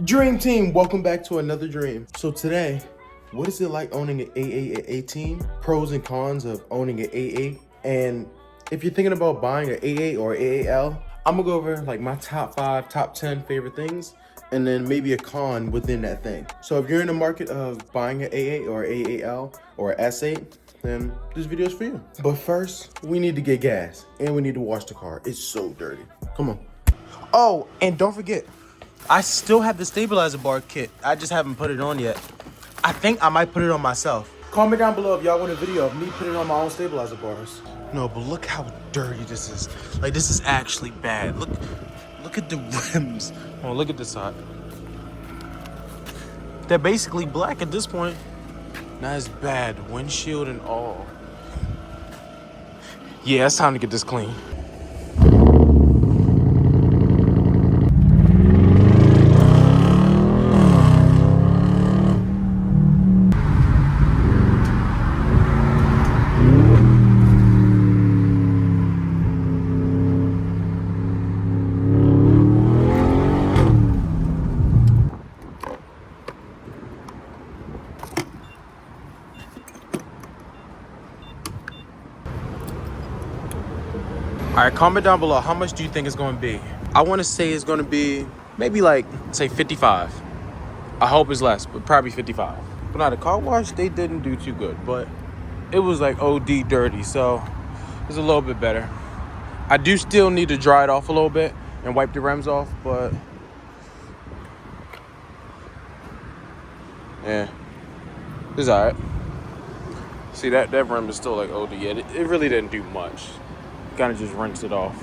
Dream Team, welcome back to another dream. So today, what is it like owning an A8 at 18? Pros and cons of owning an A8. And if you're thinking about buying an A8 or A8L, I'm gonna go over like my top 5, top 10 favorite things, and then maybe a con within that thing. So if you're in the market of buying an A8 or A8L or S8, then this video is for you. But first, we need to get gas and we need to wash the car. It's so dirty. Come on. Oh, and don't forget, I still have the stabilizer bar kit. I just haven't put it on yet. I think I might put it on myself. Comment down below if y'all want a video of me putting on my own stabilizer bars. No, but look how dirty this is. Like, this is actually bad. Look at the rims. Oh, look at this side. They're basically black at this point. Not as bad, windshield and all. Yeah, it's time to get this clean. All right, comment down below. How much do you think it's going to be? I want to say it's going to be maybe like, say 55. I hope it's less, but probably 55. But now the car wash, they didn't do too good, but it was like OD dirty, so it's a little bit better. I do still need to dry it off a little bit and wipe the rims off, but yeah, it's all right. See, that rim is still like OD. Yeah, it really didn't do much. Kind of just rinse it off.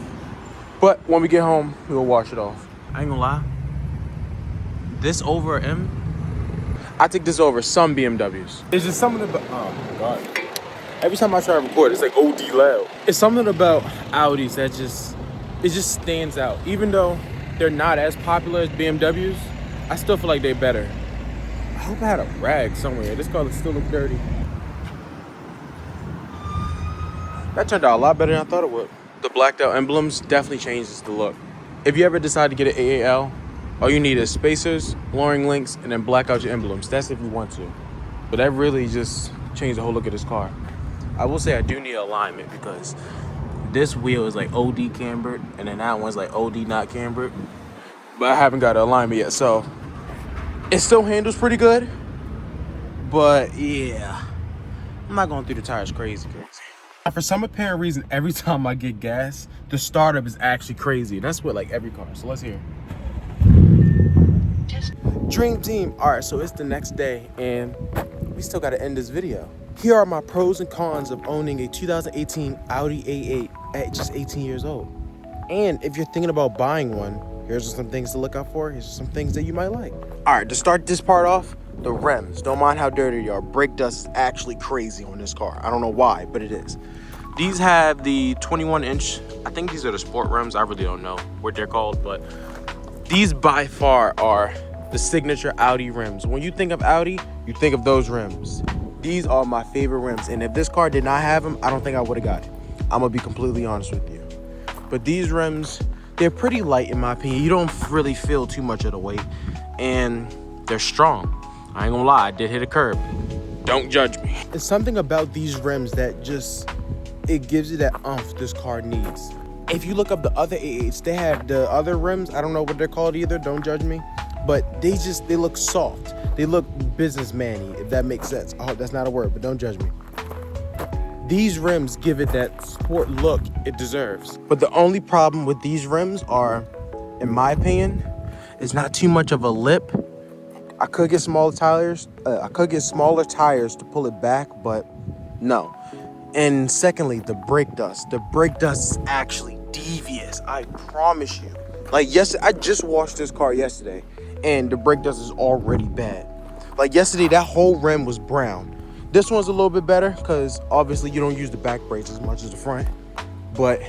But when we get home, we'll wash it off. I ain't gonna lie. This over M, I take this over some BMWs. It's just something about, oh my God. Every time I try to record, it's like OD loud. It's something about Audis that it just stands out. Even though they're not as popular as BMWs, I still feel like they're better. I hope I had a rag somewhere. This car still look dirty. That turned out a lot better than I thought it would. The blacked out emblems definitely changes the look. If you ever decide to get an A8L, all you need is spacers, lowering links, and then black out your emblems. That's if you want to. But that really just changed the whole look of this car. I will say I do need alignment because this wheel is like OD cambered, and then that one's like OD not cambered. But I haven't got an alignment yet, so it still handles pretty good. But yeah, I'm not going through the tires crazy. For some apparent reason, every time I get gas, the startup is actually crazy. That's what like every car. So let's hear. Dream Team. All right, so it's the next day and we still got to end this video. Here are my pros and cons of owning a 2018 Audi A8 at just 18 years old. And if you're thinking about buying one, here's some things to look out for. Here's some things that you might like. All right, to start this part off, the rims. Don't mind how dirty they are. Brake dust is actually crazy on this car. I don't know why, but it is. These have the 21-inch, I think these are the sport rims. I really don't know what they're called, but these by far are the signature Audi rims. When you think of Audi, you think of those rims. These are my favorite rims, and if this car did not have them, I don't think I would have got it. I'm gonna be completely honest with you. But these rims, they're pretty light in my opinion. You don't really feel too much of the weight, and they're strong. I ain't gonna lie, I did hit a curb. Don't judge me. It's something about these rims that just, it gives you that oomph this car needs. If you look up the other A8s, they have the other rims. I don't know what they're called either, don't judge me. But they look soft. They look businessman-y, if that makes sense. I hope that's not a word, but don't judge me. These rims give it that sport look it deserves. But the only problem with these rims are, in my opinion, is not too much of a lip. I could get smaller tires. To pull it back, but no. And secondly, the brake dust. The brake dust is actually devious. I promise you. Like yesterday, I just washed this car yesterday, and the brake dust is already bad. Like yesterday, that whole rim was brown. This one's a little bit better because obviously you don't use the back brakes as much as the front, but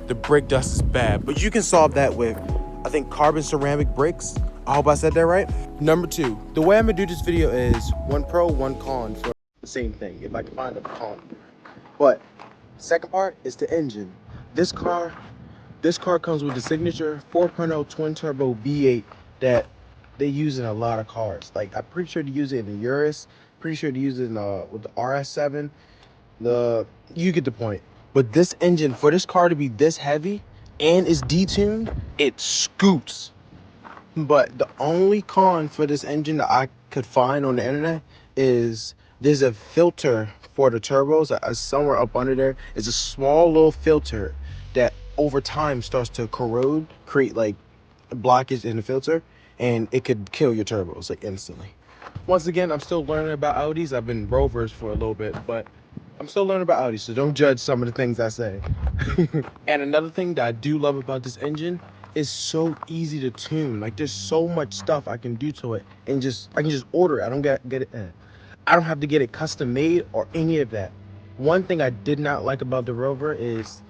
the brake dust is bad. But you can solve that with, I think, carbon ceramic brakes. I hope I said that right. Number 2, the way I'm gonna do this video is one pro, one con for the same thing, if I can find a con. But second part is the engine. This car comes with the signature 4.0 twin turbo V8 that they use in a lot of cars. Like I'm pretty sure they use it in the Urus. Pretty sure they use it in with the RS7. You get the point. But this engine for this car to be this heavy and is detuned, it scoots. But the only con for this engine that I could find on the internet is there's a filter for the turbos somewhere up under there. It's a small little filter that over time starts to corrode, create like blockage in the filter, and it could kill your turbos like instantly. Once again, I'm still learning about Audis. I've been Rovers for a little bit, but I'm still learning about Audi, so don't judge some of the things I say. And another thing that I do love about this engine is so easy to tune. Like there's so much stuff I can do to it, and I can just order it. I don't get it. I don't have to get it custom made or any of that. One thing I did not like about the Rover is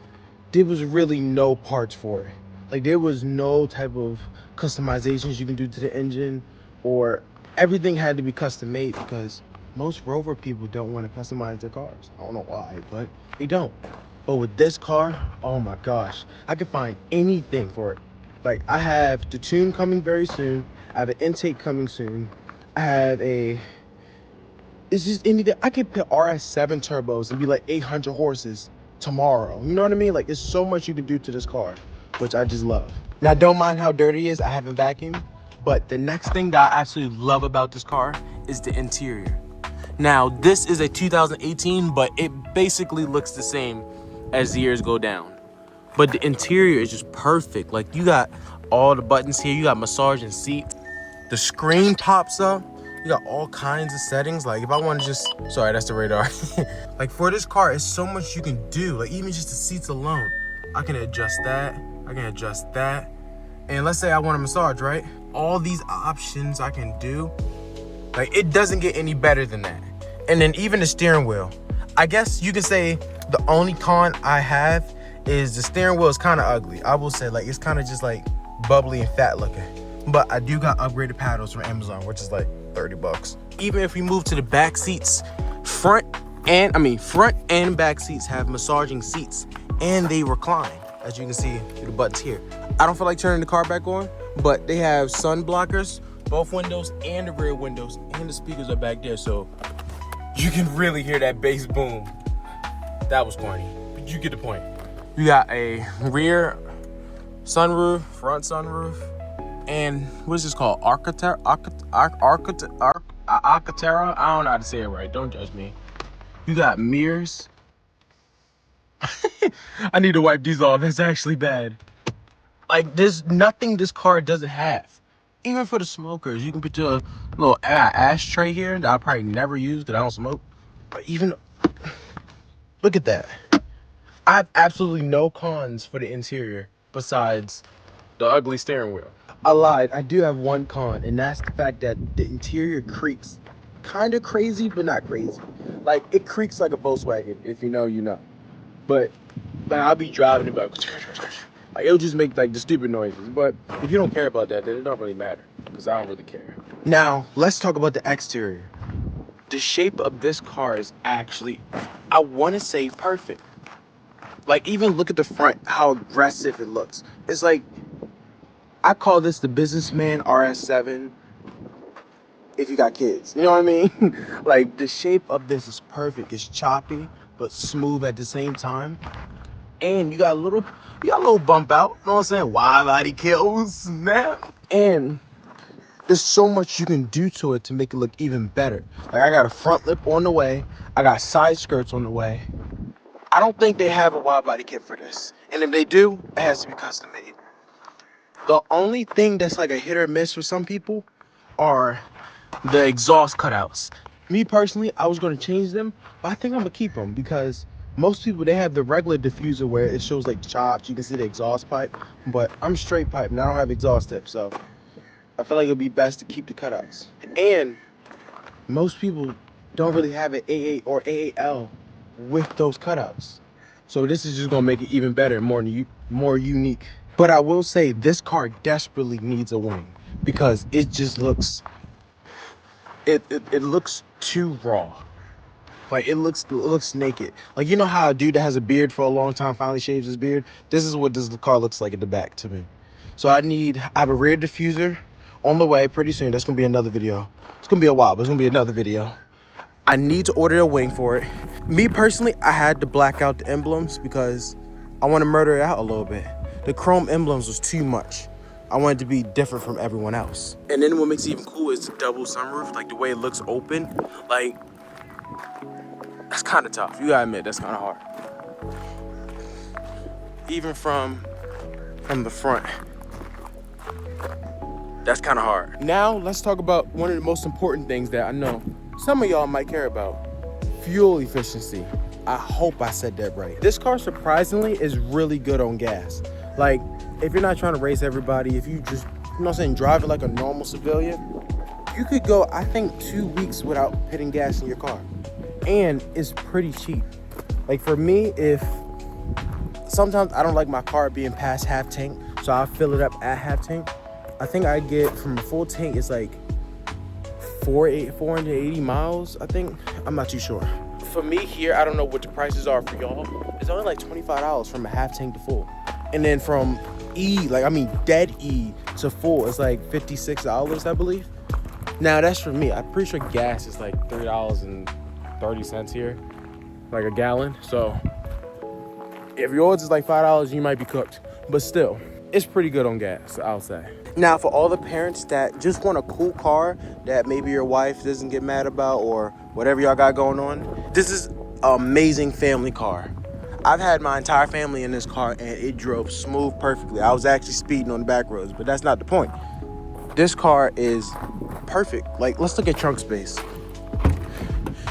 there was really no parts for it. Like there was no type of customizations you can do to the engine, or everything had to be custom made because most Rover people don't want to customize their cars. I don't know why, but they don't. But with this car, oh my gosh, I could find anything for it. Like I have the tune coming very soon. I have an intake coming soon. I have it's just anything. I could put RS7 turbos and be like 800 horses tomorrow. You know what I mean? Like, there's so much you can do to this car, which I just love. Now, don't mind how dirty it is. I haven't vacuumed. But the next thing that I absolutely love about this car is the interior. Now, this is a 2018, but it basically looks the same as the years go down. But the interior is just perfect. Like, you got all the buttons here. You got massage and seat. The screen pops up. You got all kinds of settings. Like if I want to just, sorry, that's the radar. Like for this car, it's so much you can do. Like even just the seats alone. I can adjust that. I can adjust that. And let's say I want a massage, right? All these options I can do. Like it doesn't get any better than that. And then even the steering wheel. I guess you can say the only con I have is the steering wheel is kind of ugly. I will say like it's kind of just like bubbly and fat looking. But I do got upgraded paddles from Amazon, which is like 30 bucks. Even if we move to the back seats, front and back seats have massaging seats and they recline, as you can see through the buttons here. I don't feel like turning the car back on, but they have sun blockers, both windows and the rear windows, and the speakers are back there, so you can really hear that bass boom. That was corny, but you get the point. You got a rear sunroof, front sunroof, and what is this called? Arcatera? I don't know how to say it right. Don't judge me. You got mirrors. I need to wipe these off. That's actually bad. Like, there's nothing this car doesn't have. Even for the smokers, you can put your little ashtray here that I probably never use because I don't smoke. But even, look at that. I have absolutely no cons for the interior besides the ugly steering wheel. I lied. I do have one con, and that's the fact that the interior creaks. Kind of crazy, but not crazy. Like, it creaks like a Volkswagen. If you know, you know. But I'll be driving it like it'll just make like the stupid noises. But if you don't care about that, then it don't really matter because I don't really care. Now, let's talk about the exterior. The shape of this car is actually, I want to say, perfect. Like, even look at the front, how aggressive it looks. It's like, I call this the businessman RS7 if you got kids. You know what I mean? Like, the shape of this is perfect. It's choppy, but smooth at the same time. And you got a little bump out. You know what I'm saying? Wide body kills, snap. And there's so much you can do to it to make it look even better. Like, I got a front lip on the way. I got side skirts on the way. I don't think they have a wide body kit for this. And if they do, it has to be custom made. The only thing that's like a hit or miss for some people are the exhaust cutouts. Me personally, I was going to change them, but I think I'm going to keep them because most people, they have the regular diffuser where it shows like chops. You can see the exhaust pipe, but I'm straight pipe and I don't have exhaust tips, so I feel like it'll be best to keep the cutouts. And most people don't really have an A8 or A8L with those cutouts. So this is just going to make it even better, more unique. But I will say this car desperately needs a wing because it just looks, it looks too raw. Like it looks naked. Like, you know how a dude that has a beard for a long time finally shaves his beard? This is what this car looks like in the back to me. So I have a rear diffuser On the way pretty soon. That's gonna be another video. It's gonna be a while, but it's gonna be another video. I need to order a wing for it. Me personally, I had to black out the emblems because I want to murder it out a little bit. The chrome emblems was too much. I wanted to be different from everyone else. And then what makes it even cool is the double sunroof, like the way it looks open. Like, that's kind of tough. You gotta admit, that's kind of hard. Even from the front, that's kind of hard. Now, let's talk about one of the most important things that I know some of y'all might care about. Fuel efficiency. I hope I said that right. This car, surprisingly, is really good on gas. Like, if you're not trying to race everybody, if you just, you know what I'm saying, drive it like a normal civilian, you could go, I think, 2 weeks without putting gas in your car. And it's pretty cheap. Like, for me, if sometimes I don't like my car being past half tank, so I'll fill it up at half tank. I think I get from a full tank, it's like 480 miles, I think. I'm not too sure. For me here, I don't know what the prices are for y'all. It's only like $25 from a half tank to full. And then from dead E to full, it's like $56, I believe. Now that's for me. I'm pretty sure gas is like $3.30 here, like a gallon. So if yours is like $5, you might be cooked. But still, it's pretty good on gas, I'll say. Now, for all the parents that just want a cool car that maybe your wife doesn't get mad about or whatever y'all got going on, this is an amazing family car. I've had my entire family in this car and it drove smooth perfectly. I was actually speeding on the back roads, but that's not the point. This car is perfect. Like, let's look at trunk space.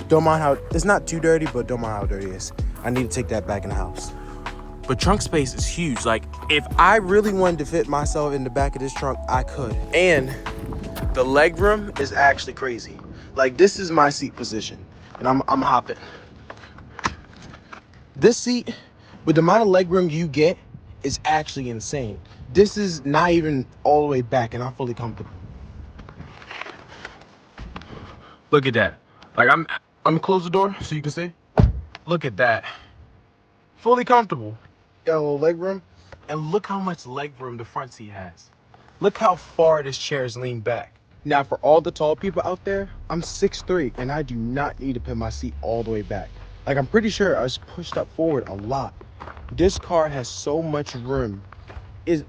Don't mind how, it's not too dirty, but don't mind how dirty it is. I need to take that back in the house. But trunk space is huge. Like, if I really wanted to fit myself in the back of this trunk, I could. And the legroom is actually crazy. Like, this is my seat position, and I'm hopping. This seat, with the amount of legroom you get, is actually insane. This is not even all the way back, and I'm fully comfortable. Look at that. Like, I'm gonna close the door so you can see. Look at that. Fully comfortable. Got a little leg room, and look how much leg room the front seat has. Look how far this chair is leaned back. Now, for all the tall people out there, I'm 6'3", and I do not need to put my seat all the way back. Like, I'm pretty sure I was pushed up forward a lot. This car has so much room. It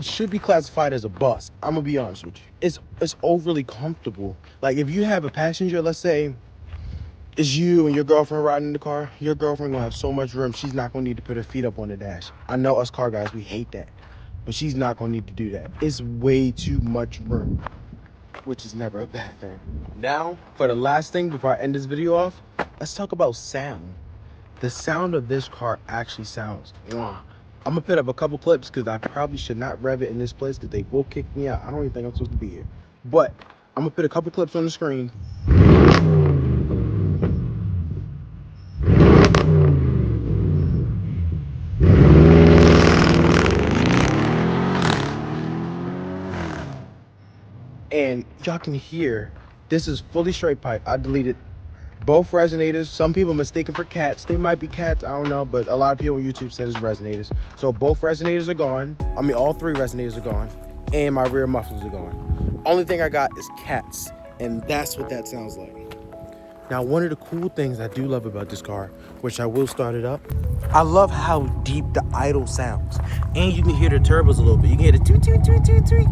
should be classified as a bus. I'm gonna be honest with you. It's overly comfortable. Like, if you have a passenger, let's say it's you and your girlfriend riding in the car, your girlfriend gonna have so much room, she's not gonna need to put her feet up on the dash. I know us car guys, we hate that, but she's not gonna need to do that. It's way too much room, which is never a bad thing. Now, for the last thing before I end this video off, let's talk about sound. The sound of this car actually sounds, I'm gonna put up a couple clips because I probably should not rev it in this place because they will kick me out. I don't even think I'm supposed to be here. But I'm gonna put a couple clips on the screen. And y'all can hear, this is fully straight pipe. I deleted both resonators. Some people mistaken for cats. They might be cats, I don't know, but a lot of people on YouTube said it's resonators. So both resonators are gone. I mean, all three resonators are gone. And my rear mufflers are gone. Only thing I got is cats. And that's what that sounds like. Now, one of the cool things I do love about this car, which I will start it up, I love how deep the idle sounds. And you can hear the turbos a little bit. You can hear the toot, toot, toot, toot, toot.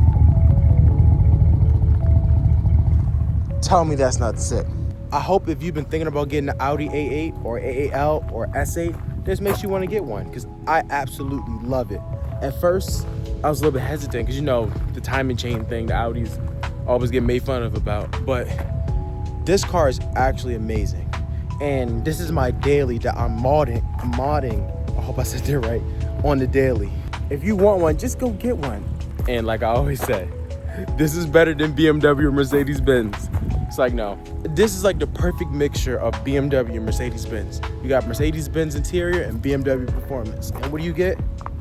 Tell me that's not sick. I hope if you've been thinking about getting an Audi A8 or A8L or S8, this makes you want to get one, because I absolutely love it. At first, I was a little bit hesitant because, you know, the timing chain thing the Audis always get made fun of about. But this car is actually amazing. And this is my daily that I'm modding, I hope I said that right, on the daily. If you want one, just go get one. And like I always say, this is better than BMW or Mercedes-Benz. It's like, no. This is like the perfect mixture of BMW and Mercedes-Benz. You got Mercedes-Benz interior and BMW performance. And what do you get?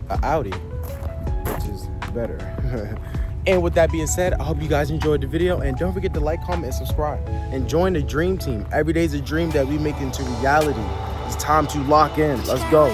An Audi, which is better. And with that being said, I hope you guys enjoyed the video. And don't forget to like, comment, and subscribe. And join the dream team. Every day is a dream that we make into reality. It's time to lock in. Let's go.